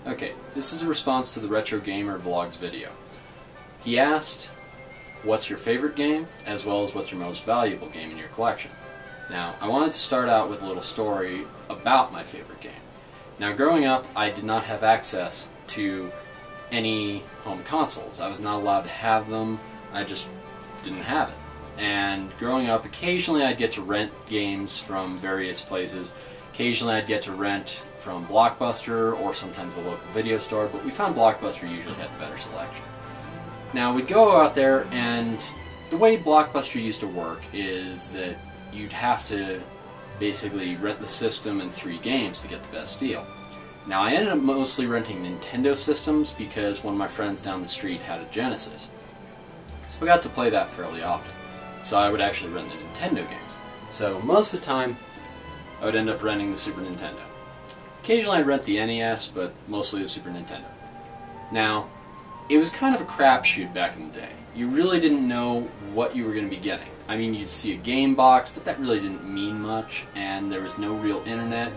Okay, this is a response to the Retro Gamer Vlogs video. He asked, what's your favorite game, as well as what's your most valuable game in your collection? Now, I wanted to start out with a little story about my favorite game. Now, growing up, I did not have access to any home consoles. I was not allowed to have them. I just didn't have it. And growing up, occasionally I'd get to rent games from various places. Occasionally I'd get to rent from Blockbuster or sometimes the local video store, but we found Blockbuster usually had the better selection. Now, we'd go out there, and the way Blockbuster used to work is that you'd have to basically rent the system and 3 games to get the best deal. Now, I ended up mostly renting Nintendo systems because one of my friends down the street had a Genesis. So I got to play that fairly often. So I would actually rent the Nintendo games. So most of the time, I would end up renting the Super Nintendo. Occasionally I'd rent the NES, but mostly the Super Nintendo. Now, it was kind of a crapshoot back in the day. You really didn't know what you were going to be getting. I mean, you'd see a game box, but that really didn't mean much, and there was no real internet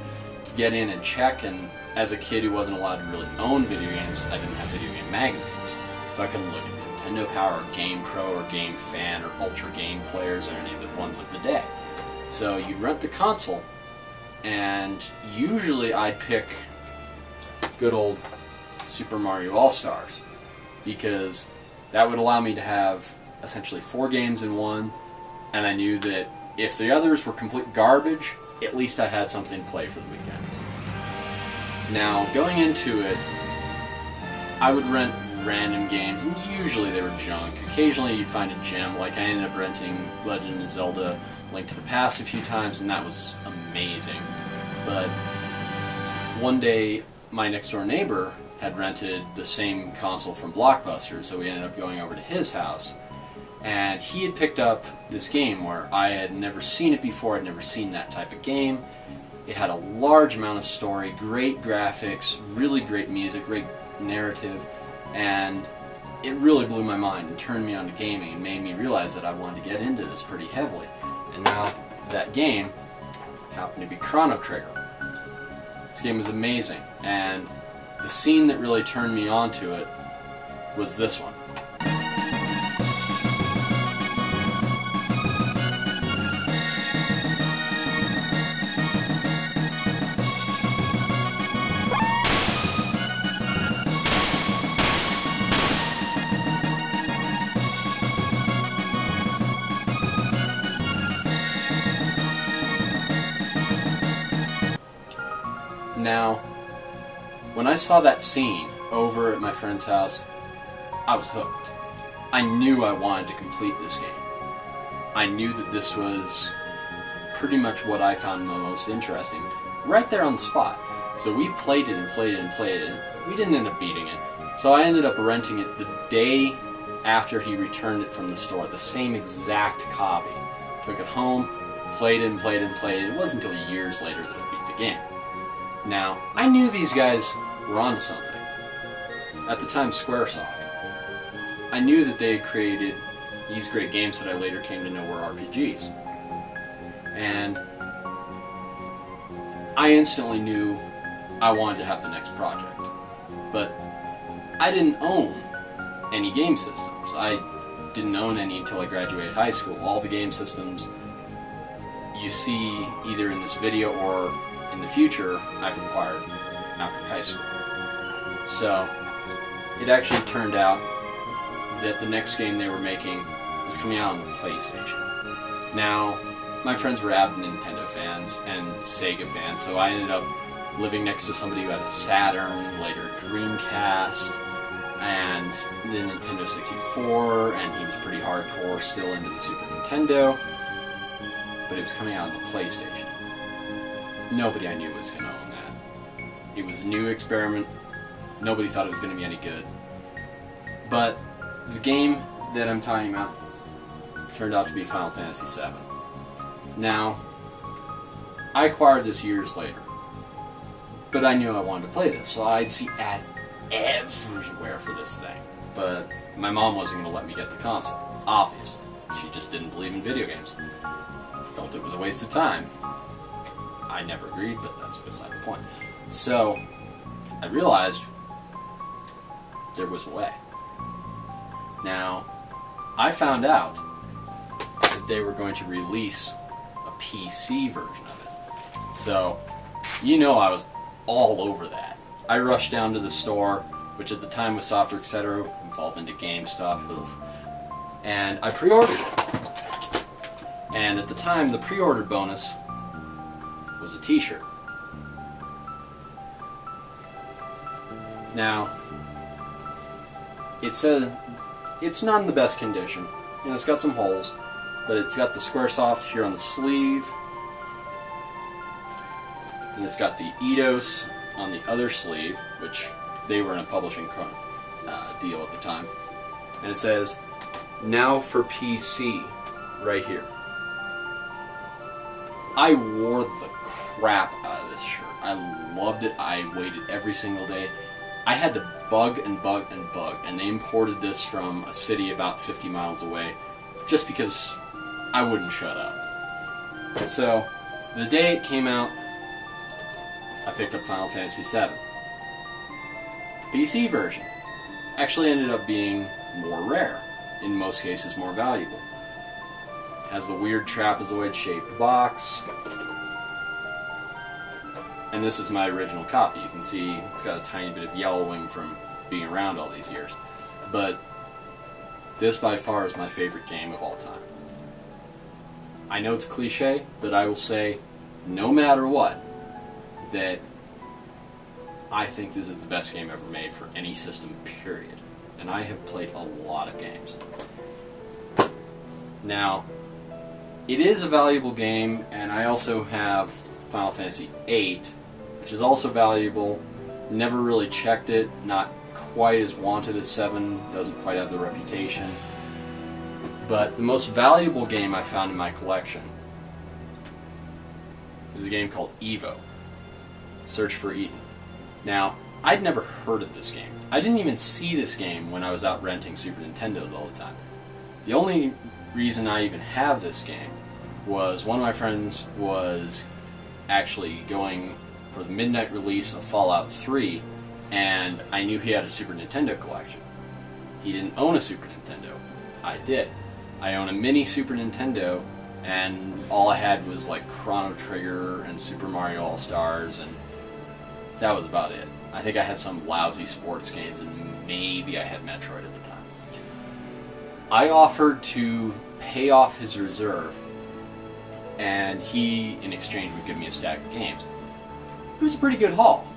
to get in and check, and as a kid who wasn't allowed to really own video games, I didn't have video game magazines. So I couldn't look at Nintendo Power or Game Pro or Game Fan or Ultra Game Players or any of the ones of the day. So you'd rent the console, and usually I'd pick good old Super Mario All-Stars, because that would allow me to have essentially 4 games in one, and I knew that if the others were complete garbage, at least I had something to play for the weekend. Now, going into it, I would rent random games, and usually they were junk. Occasionally you'd find a gem, like I ended up renting Legend of Zelda Link to the Past a few times, and that was amazing. But one day, my next door neighbor had rented the same console from Blockbuster, so we ended up going over to his house. And he had picked up this game where I had never seen it before. I'd never seen that type of game. It had a large amount of story, great graphics, really great music, great narrative, and it really blew my mind and turned me on to gaming and made me realize that I wanted to get into this pretty heavily. And now that game happened to be Chrono Trigger. This game was amazing, and the scene that really turned me on to it was this one. Now, when I saw that scene over at my friend's house, I was hooked. I knew I wanted to complete this game. I knew that this was pretty much what I found the most interesting, right there on the spot. So we played it and played it and played it. We didn't end up beating it. So I ended up renting it the day after he returned it from the store, the same exact copy. Took it home, played it and played it and played it. It wasn't until years later that I beat the game. Now, I knew these guys were onto something. At the time, Squaresoft. I knew that they had created these great games that I later came to know were RPGs. And I instantly knew I wanted to have the next project. But I didn't own any game systems. I didn't own any until I graduated high school. All the game systems you see either in this video or in the future I've acquired after high school. So it actually turned out that the next game they were making was coming out on the PlayStation. Now, my friends were avid Nintendo fans and Sega fans, so I ended up living next to somebody who had a Saturn, later a Dreamcast, and the Nintendo 64, and he was pretty hardcore still into the Super Nintendo, but it was coming out on the PlayStation. Nobody I knew was going to own that. It was a new experiment. Nobody thought it was going to be any good. But the game that I'm talking about turned out to be Final Fantasy VII. Now, I acquired this years later, but I knew I wanted to play this, so I'd see ads everywhere for this thing. But my mom wasn't going to let me get the console, obviously. She just didn't believe in video games. Felt it was a waste of time. I never agreed, but that's beside the point. So, I realized there was a way. Now, I found out that they were going to release a PC version of it. So, you know I was all over that. I rushed down to the store, which at the time was Software Etc., involved into game stuff, and I pre-ordered it. And at the time, the pre-order bonus was a t-shirt. Now, it says it's not in the best condition. You know, it's got some holes, but it's got the Squaresoft here on the sleeve, and it's got the Eidos on the other sleeve, which they were in a publishing deal at the time. And it says, "Now for PC," right here. I wore the crap out of this shirt. I loved it. I waited every single day. I had to bug and bug and bug, and they imported this from a city about 50 miles away just because I wouldn't shut up. So, the day it came out, I picked up Final Fantasy VII. The PC version actually ended up being more rare, in most cases more valuable. It has the weird trapezoid-shaped box, and this is my original copy. You can see it's got a tiny bit of yellowing from being around all these years. But this by far is my favorite game of all time. I know it's cliche, but I will say, no matter what, that I think this is the best game ever made for any system, period. And I have played a lot of games. Now, it is a valuable game, and I also have Final Fantasy VIII, which is also valuable. Never really checked it, not quite as wanted as 7, doesn't quite have the reputation. But the most valuable game I found in my collection is a game called Evo, Search for Eden. Now, I'd never heard of this game. I didn't even see this game when I was out renting Super Nintendos all the time. The only reason I even have this game was one of my friends was actually going for the midnight release of Fallout 3, and I knew he had a Super Nintendo collection. He didn't own a Super Nintendo. I did. I own a mini Super Nintendo, and all I had was like Chrono Trigger and Super Mario All-Stars, and that was about it. I think I had some lousy sports games, and maybe I had Metroid at the time. I offered to pay off his reserve, and he, in exchange, would give me a stack of games. It was a pretty good haul,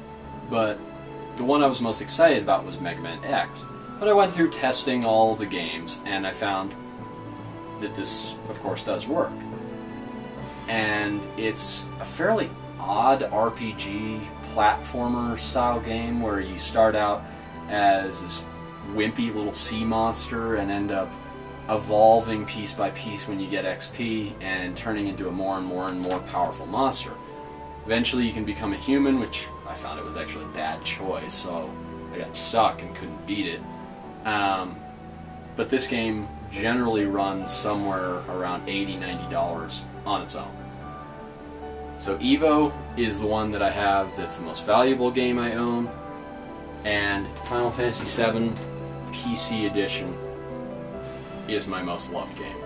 but the one I was most excited about was Mega Man X. But I went through testing all the games, and I found that this, of course, does work. And it's a fairly odd RPG platformer style game where you start out as this wimpy little sea monster and end up evolving piece by piece when you get XP and turning into a more and more and more powerful monster. Eventually you can become a human, which I found it was actually a bad choice, so I got stuck and couldn't beat it. But this game generally runs somewhere around $80, $90 on its own. So Evo is the one that I have that's the most valuable game I own, and Final Fantasy VII PC Edition is my most loved game.